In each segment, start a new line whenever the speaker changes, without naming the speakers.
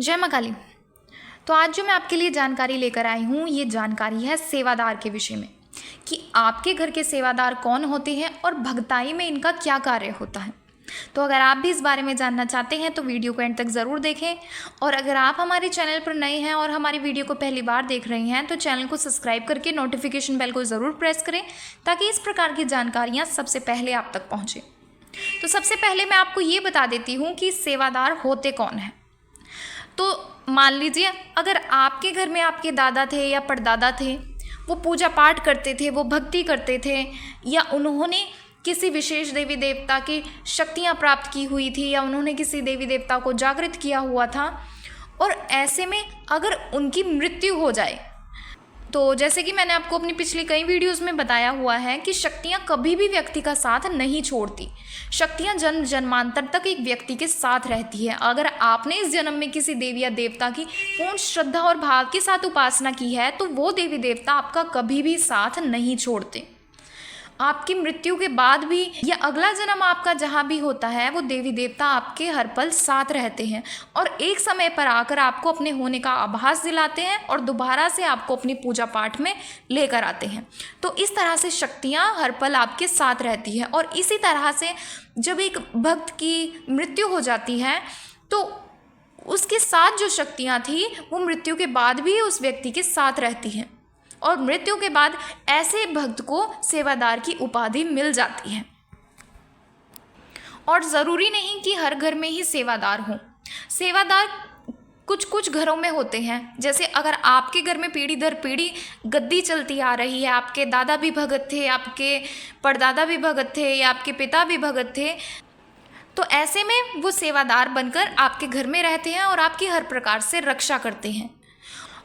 जय माँ काली। तो आज जो मैं आपके लिए जानकारी लेकर आई हूँ, ये जानकारी है सेवादार के विषय में कि आपके घर के सेवादार कौन होते हैं और भगताई में इनका क्या कार्य होता है। तो अगर आप भी इस बारे में जानना चाहते हैं तो वीडियो को एंड तक ज़रूर देखें। और अगर आप हमारे चैनल पर नए हैं और हमारी वीडियो को पहली बार देख रहे हैं तो चैनल को सब्सक्राइब करके नोटिफिकेशन बेल को ज़रूर प्रेस करें ताकि इस प्रकार की जानकारियाँ सबसे पहले आप तक पहुँचें। तो सबसे पहले मैं आपको ये बता देती हूँ कि सेवादार होते कौन हैं। तो मान लीजिए अगर आपके घर में आपके दादा थे या परदादा थे, वो पूजा पाठ करते थे, वो भक्ति करते थे, या उन्होंने किसी विशेष देवी देवता की शक्तियाँ प्राप्त की हुई थी, या उन्होंने किसी देवी देवता को जागृत किया हुआ था, और ऐसे में अगर उनकी मृत्यु हो जाए तो जैसे कि मैंने आपको अपनी पिछली कई वीडियोस में बताया हुआ है कि शक्तियाँ कभी भी व्यक्ति का साथ नहीं छोड़ती। शक्तियाँ जन्म जन्मांतर तक एक व्यक्ति के साथ रहती है। अगर आपने इस जन्म में किसी देवी या देवता की पूर्ण श्रद्धा और भाव के साथ उपासना की है तो वो देवी देवता आपका कभी भी साथ नहीं छोड़ते। आपकी मृत्यु के बाद भी या अगला जन्म आपका जहाँ भी होता है वो देवी देवता आपके हर पल साथ रहते हैं और एक समय पर आकर आपको अपने होने का आभास दिलाते हैं और दोबारा से आपको अपनी पूजा पाठ में लेकर आते हैं। तो इस तरह से शक्तियाँ हर पल आपके साथ रहती है। और इसी तरह से जब एक भक्त की मृत्यु हो जाती है तो उसके साथ जो शक्तियाँ थी वो मृत्यु के बाद भी उस व्यक्ति के साथ रहती हैं और मृत्यु के बाद ऐसे भक्त को सेवादार की उपाधि मिल जाती है। और ज़रूरी नहीं कि हर घर में ही सेवादार हो। सेवादार कुछ कुछ घरों में होते हैं। जैसे अगर आपके घर में पीढ़ी दर पीढ़ी गद्दी चलती आ रही है, आपके दादा भी भगत थे, आपके परदादा भी भगत थे, या आपके पिता भी भगत थे, तो ऐसे में वो सेवादार बनकर आपके घर में रहते हैं और आपकी हर प्रकार से रक्षा करते हैं।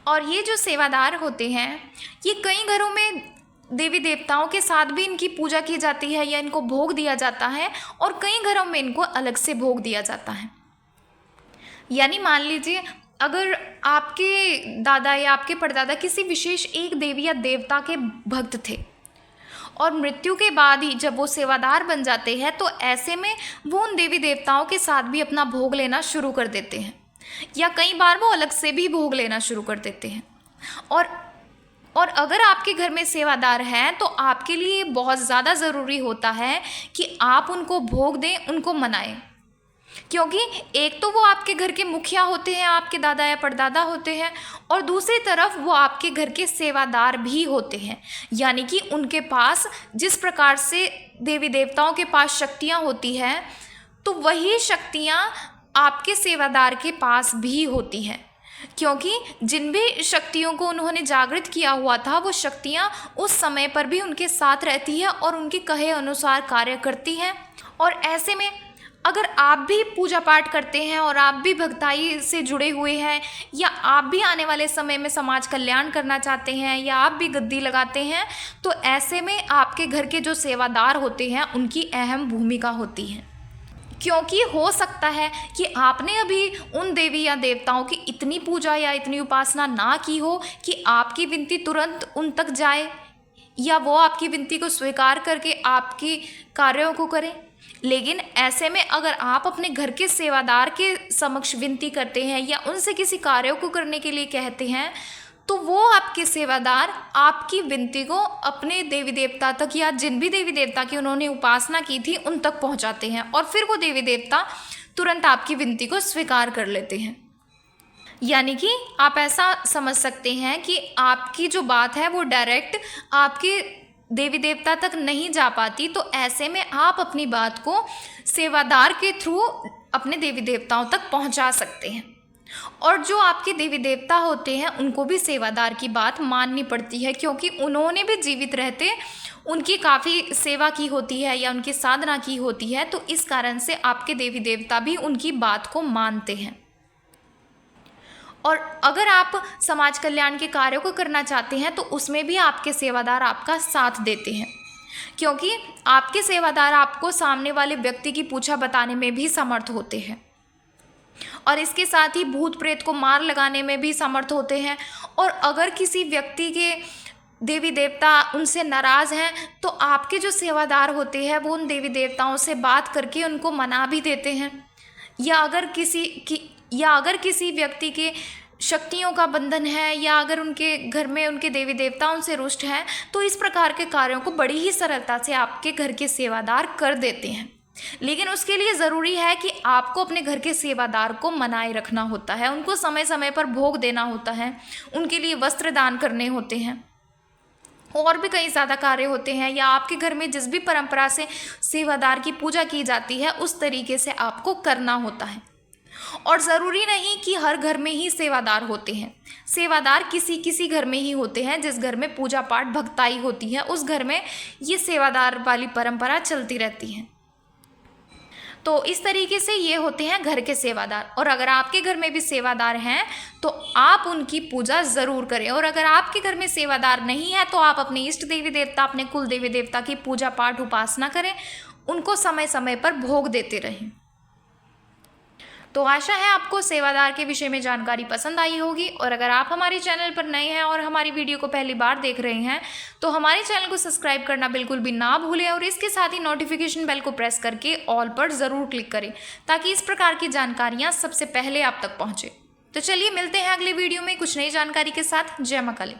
और ये जो सेवादार होते हैं ये कई घरों में देवी देवताओं के साथ भी इनकी पूजा की जाती है या इनको भोग दिया जाता है, और कई घरों में इनको अलग से भोग दिया जाता है। यानी मान लीजिए अगर आपके दादा या आपके परदादा किसी विशेष एक देवी या देवता के भक्त थे और मृत्यु के बाद ही जब वो सेवादार बन जाते हैं तो ऐसे में वो उन देवी देवताओं के साथ भी अपना भोग लेना शुरू कर देते हैं, या कई बार वो अलग से भी भोग लेना शुरू कर देते हैं। और अगर आपके घर में सेवादार हैं तो आपके लिए बहुत ज़्यादा ज़रूरी होता है कि आप उनको भोग दें, उनको मनाएं, क्योंकि एक तो वो आपके घर के मुखिया होते हैं, आपके दादा या परदादा होते हैं, और दूसरी तरफ वो आपके घर के सेवादार भी होते हैं। यानी कि उनके पास जिस प्रकार से देवी देवताओं के पास शक्तियाँ होती हैं तो वही शक्तियाँ आपके सेवादार के पास भी होती हैं, क्योंकि जिन भी शक्तियों को उन्होंने जागृत किया हुआ था वो शक्तियाँ उस समय पर भी उनके साथ रहती है और उनके कहे अनुसार कार्य करती हैं। और ऐसे में अगर आप भी पूजा पाठ करते हैं और आप भी भक्ताई से जुड़े हुए हैं, या आप भी आने वाले समय में समाज कल्याण करना चाहते हैं, या आप भी गद्दी लगाते हैं, तो ऐसे में आपके घर के जो सेवादार होते हैं उनकी अहम भूमिका होती है। क्योंकि हो सकता है कि आपने अभी उन देवी या देवताओं की इतनी पूजा या इतनी उपासना ना की हो कि आपकी विनती तुरंत उन तक जाए, या वो आपकी विनती को स्वीकार करके आपकी कार्यों को करें। लेकिन ऐसे में अगर आप अपने घर के सेवादार के समक्ष विनती करते हैं या उनसे किसी कार्यों को करने के लिए कहते हैं तो वो आपके सेवादार आपकी विनती को अपने देवी देवता तक, या जिन भी देवी देवता की उन्होंने उपासना की थी उन तक पहुंचाते हैं, और फिर वो देवी देवता तुरंत आपकी विनती को स्वीकार कर लेते हैं। यानी कि आप ऐसा समझ सकते हैं कि आपकी जो बात है वो डायरेक्ट आपके देवी देवता तक नहीं जा पाती, तो ऐसे में आप अपनी बात को सेवादार के थ्रू अपने देवी देवताओं तक पहुंचा सकते हैं। और जो आपके देवी देवता होते हैं उनको भी सेवादार की बात माननी पड़ती है, क्योंकि उन्होंने भी जीवित रहते उनकी काफ़ी सेवा की होती है या उनकी साधना की होती है, तो इस कारण से आपके देवी देवता भी उनकी बात को मानते हैं। और अगर आप समाज कल्याण के कार्यों को करना चाहते हैं तो उसमें भी आपके सेवादार आपका साथ देते हैं, क्योंकि आपके सेवादार आपको सामने वाले व्यक्ति की पूछा बताने में भी समर्थ होते हैं, और इसके साथ ही भूत प्रेत को मार लगाने में भी समर्थ होते हैं। और अगर किसी व्यक्ति के देवी देवता उनसे नाराज़ हैं तो आपके जो सेवादार होते हैं वो उन देवी देवताओं से बात करके उनको मना भी देते हैं। या अगर किसी की या अगर किसी व्यक्ति के शक्तियों का बंधन है, या अगर उनके घर में उनके देवी देवता उनसे रुष्ट हैं, तो इस प्रकार के कार्यों को बड़ी ही सरलता से आपके घर के सेवादार कर देते हैं। लेकिन उसके लिए ज़रूरी है कि आपको अपने घर के सेवादार को मनाए रखना होता है, उनको समय समय पर भोग देना होता है, उनके लिए वस्त्र दान करने होते हैं, और भी कई ज़्यादा कार्य होते हैं, या आपके घर में जिस भी परंपरा से सेवादार की पूजा की जाती है उस तरीके से आपको करना होता है। और ज़रूरी नहीं कि हर घर में ही सेवादार होते हैं, सेवादार किसी किसी घर में ही होते हैं। जिस घर में पूजा पाठ भक्ताई होती है उस घर में ये सेवादार वाली परंपरा चलती रहती है। तो इस तरीके से ये होते हैं घर के सेवादार। और अगर आपके घर में भी सेवादार हैं तो आप उनकी पूजा ज़रूर करें, और अगर आपके घर में सेवादार नहीं है तो आप अपने इष्ट देवी देवता, अपने कुल देवी देवता की पूजा पाठ उपासना करें, उनको समय समय पर भोग देते रहें। तो आशा है आपको सेवादार के विषय में जानकारी पसंद आई होगी। और अगर आप हमारे चैनल पर नए हैं और हमारी वीडियो को पहली बार देख रहे हैं तो हमारे चैनल को सब्सक्राइब करना बिल्कुल भी ना भूलें, और इसके साथ ही नोटिफिकेशन बेल को प्रेस करके ऑल पर ज़रूर क्लिक करें, ताकि इस प्रकार की जानकारियाँ सबसे पहले आप तक पहुँचे। तो चलिए मिलते हैं अगले वीडियो में कुछ नई जानकारी के साथ। जय मां काली।